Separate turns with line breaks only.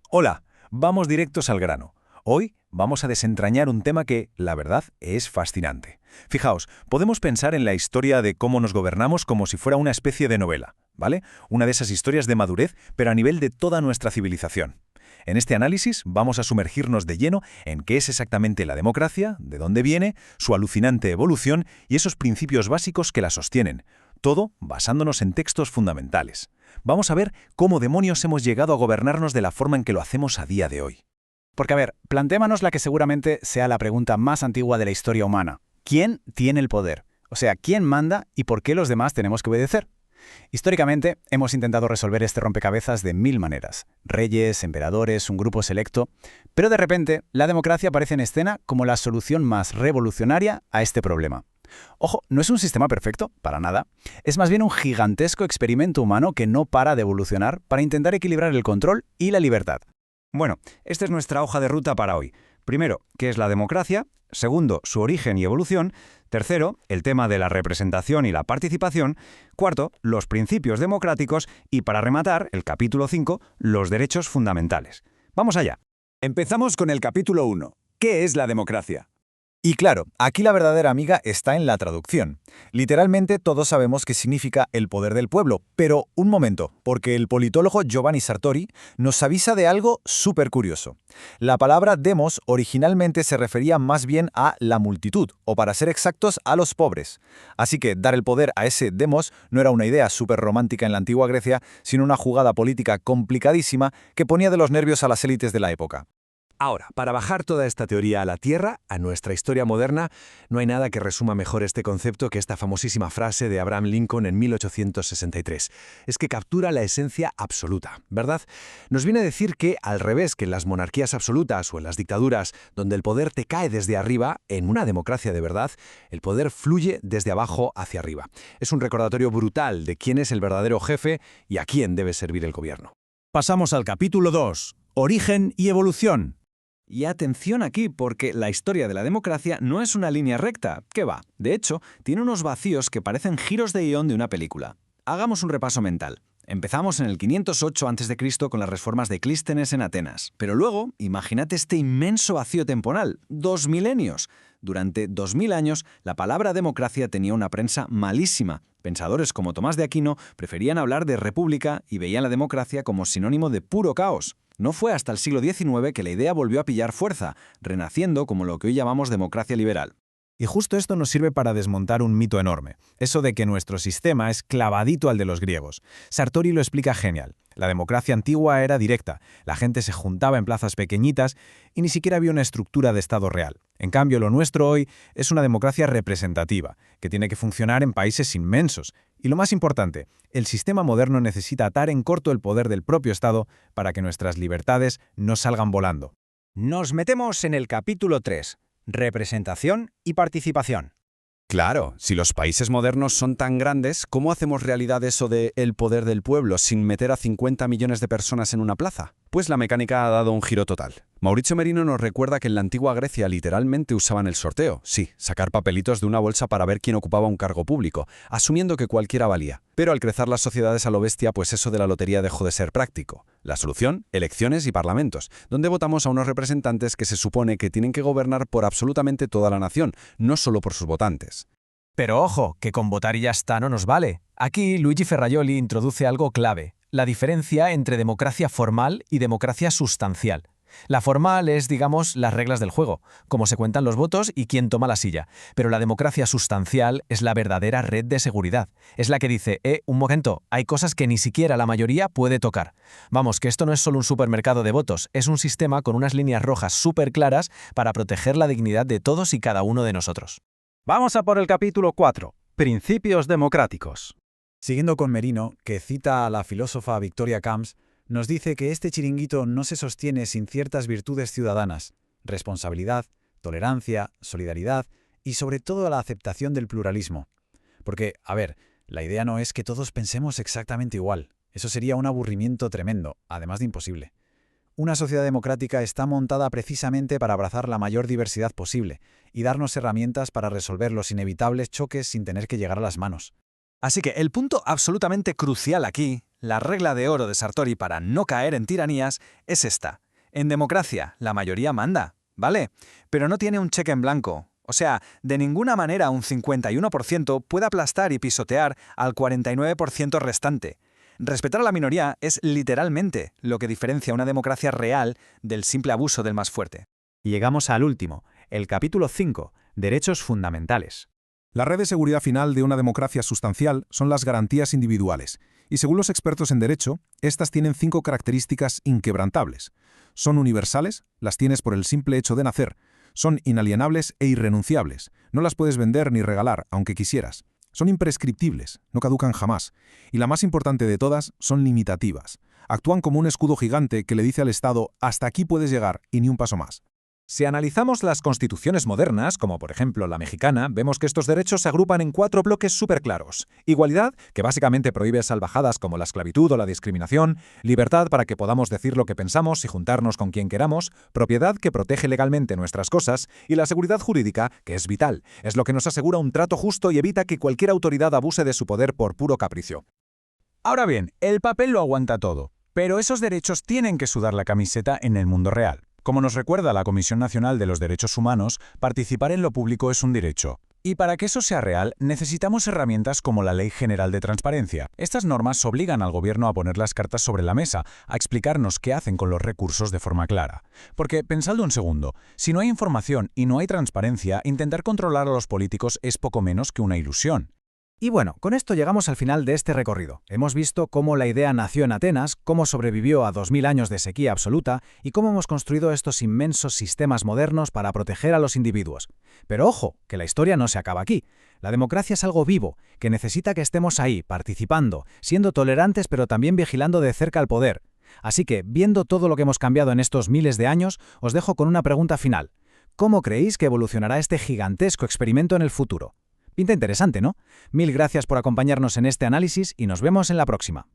Hola, vamos directos al grano. Hoy vamos a desentrañar un tema que, la verdad, es fascinante. Fijaos, podemos pensar en la historia de cómo nos gobernamos como si fuera una especie de novela, ¿vale? Una de esas historias de madurez, pero a nivel de toda nuestra civilización. En este análisis vamos a sumergirnos de lleno en qué es exactamente la democracia, de dónde viene, su alucinante evolución y esos principios básicos que la sostienen, todo basándonos en textos fundamentales. Vamos a ver cómo demonios hemos llegado a gobernarnos de la forma en que lo hacemos a día de hoy.
Porque, a ver, plantémonos la que seguramente sea la pregunta más antigua de la historia humana. ¿Quién tiene el poder? O sea, ¿quién manda y por qué los demás tenemos que obedecer? Históricamente, hemos intentado resolver este rompecabezas de mil maneras. Reyes, emperadores, un grupo selecto. Pero de repente, la democracia aparece en escena como la solución más revolucionaria a este problema. Ojo, no es un sistema perfecto, para nada. Es más bien un gigantesco experimento humano que no para de evolucionar para intentar equilibrar el control y la libertad.
Bueno, esta es nuestra hoja de ruta para hoy. Primero, ¿qué es la democracia? Segundo, su origen y evolución. Tercero, el tema de la representación y la participación. Cuarto, los principios democráticos. Y para rematar, el capítulo 5, los derechos fundamentales. Vamos allá.
Empezamos con el capítulo 1. ¿Qué es la democracia?
Y claro, aquí la verdadera amiga está en la traducción. Literalmente todos sabemos qué significa el poder del pueblo, pero un momento, porque el politólogo Giovanni Sartori nos avisa de algo súper curioso. La palabra demos originalmente se refería más bien a la multitud, o para ser exactos, a los pobres. Así que dar el poder a ese demos no era una idea súper romántica en la antigua Grecia, sino una jugada política complicadísima que ponía de los nervios a las élites de la época.
Ahora, para bajar toda esta teoría a la tierra, a nuestra historia moderna, no hay nada que resuma mejor este concepto que esta famosísima frase de Abraham Lincoln en 1863. Es que captura la esencia absoluta, ¿verdad? Nos viene a decir que, al revés que en las monarquías absolutas o en las dictaduras, donde el poder te cae desde arriba, en una democracia de verdad, el poder fluye desde abajo hacia arriba. Es un recordatorio brutal de quién es el verdadero jefe y a quién debe servir el gobierno.
Pasamos al capítulo 2. Origen y evolución.
Y atención aquí, porque la historia de la democracia no es una línea recta, ¿qué va? De hecho, tiene unos vacíos que parecen giros de guión de una película. Hagamos un repaso mental. Empezamos en el 508 a.C. con las reformas de Clístenes en Atenas. Pero luego, imagínate este inmenso vacío temporal, 2 milenios. Durante 2000 años, la palabra democracia tenía una prensa malísima. Pensadores como Tomás de Aquino preferían hablar de república y veían la democracia como sinónimo de puro caos. No fue hasta el siglo XIX que la idea volvió a pillar fuerza, renaciendo como lo que hoy llamamos democracia liberal.
Y justo esto nos sirve para desmontar un mito enorme, eso de que nuestro sistema es clavadito al de los griegos. Sartori lo explica genial. La democracia antigua era directa, la gente se juntaba en plazas pequeñitas y ni siquiera había una estructura de Estado real. En cambio, lo nuestro hoy es una democracia representativa, que tiene que funcionar en países inmensos. Y lo más importante, el sistema moderno necesita atar en corto el poder del propio Estado para que nuestras libertades no salgan volando.
Nos metemos en el capítulo 3. Representación y participación.
Claro, si los países modernos son tan grandes, ¿cómo hacemos realidad eso de el poder del pueblo sin meter a 50 millones de personas en una plaza? Pues la mecánica ha dado un giro total. Mauricio Merino nos recuerda que en la antigua Grecia literalmente usaban el sorteo. Sí, sacar papelitos de una bolsa para ver quién ocupaba un cargo público, asumiendo que cualquiera valía. Pero al crecer las sociedades a lo bestia, pues eso de la lotería dejó de ser práctico. La solución, elecciones y parlamentos, donde votamos a unos representantes que se supone que tienen que gobernar por absolutamente toda la nación, no solo por sus votantes.
Pero ojo, que con votar y ya está no nos vale. Aquí Luigi Ferrajoli introduce algo clave, la diferencia entre democracia formal y democracia sustancial. La formal es, digamos, las reglas del juego, cómo se cuentan los votos y quién toma la silla. Pero la democracia sustancial es la verdadera red de seguridad. Es la que dice, un momento, hay cosas que ni siquiera la mayoría puede tocar. Vamos, que esto no es solo un supermercado de votos, es un sistema con unas líneas rojas súper claras para proteger la dignidad de todos y cada uno de nosotros.
Vamos a por el capítulo 4. Principios democráticos.
Siguiendo con Merino, que cita a la filósofa Victoria Camps, nos dice que este chiringuito no se sostiene sin ciertas virtudes ciudadanas: responsabilidad, tolerancia, solidaridad y sobre todo la aceptación del pluralismo. Porque, a ver, la idea no es que todos pensemos exactamente igual. Eso sería un aburrimiento tremendo, además de imposible. Una sociedad democrática está montada precisamente para abrazar la mayor diversidad posible y darnos herramientas para resolver los inevitables choques sin tener que llegar a las manos.
Así que el punto absolutamente crucial aquí La regla de oro de Sartori para no caer en tiranías es esta. En democracia, la mayoría manda, ¿vale? Pero no tiene un cheque en blanco. O sea, de ninguna manera un 51% puede aplastar y pisotear al 49% restante. Respetar a la minoría es literalmente lo que diferencia una democracia real del simple abuso del más fuerte.
Y llegamos al último, el capítulo 5, Derechos fundamentales.
La red de seguridad final de una democracia sustancial son las garantías individuales, y según los expertos en derecho, estas tienen 5 características inquebrantables. Son universales, las tienes por el simple hecho de nacer. Son inalienables e irrenunciables, no las puedes vender ni regalar, aunque quisieras. Son imprescriptibles, no caducan jamás. Y la más importante de todas, son limitativas. Actúan como un escudo gigante que le dice al Estado, hasta aquí puedes llegar y ni un paso más.
Si analizamos las constituciones modernas, como por ejemplo la mexicana, vemos que estos derechos se agrupan en 4 bloques súper claros. Igualdad, que básicamente prohíbe salvajadas como la esclavitud o la discriminación. Libertad, para que podamos decir lo que pensamos y juntarnos con quien queramos. Propiedad, que protege legalmente nuestras cosas. Y la seguridad jurídica, que es vital. Es lo que nos asegura un trato justo y evita que cualquier autoridad abuse de su poder por puro capricho.
Ahora bien, el papel lo aguanta todo, pero esos derechos tienen que sudar la camiseta en el mundo real. Como nos recuerda la Comisión Nacional de los Derechos Humanos, participar en lo público es un derecho. Y para que eso sea real, necesitamos herramientas como la Ley General de Transparencia. Estas normas obligan al gobierno a poner las cartas sobre la mesa, a explicarnos qué hacen con los recursos de forma clara. Porque, pensadlo un segundo, si no hay información y no hay transparencia, intentar controlar a los políticos es poco menos que una ilusión.
Y bueno, con esto llegamos al final de este recorrido. Hemos visto cómo la idea nació en Atenas, cómo sobrevivió a 2000 años de sequía absoluta y cómo hemos construido estos inmensos sistemas modernos para proteger a los individuos. Pero ojo, que la historia no se acaba aquí. La democracia es algo vivo, que necesita que estemos ahí, participando, siendo tolerantes pero también vigilando de cerca al poder. Así que, viendo todo lo que hemos cambiado en estos miles de años, os dejo con una pregunta final. ¿Cómo creéis que evolucionará este gigantesco experimento en el futuro? Pinta interesante, ¿no? Mil gracias por acompañarnos en este análisis y nos vemos en la próxima.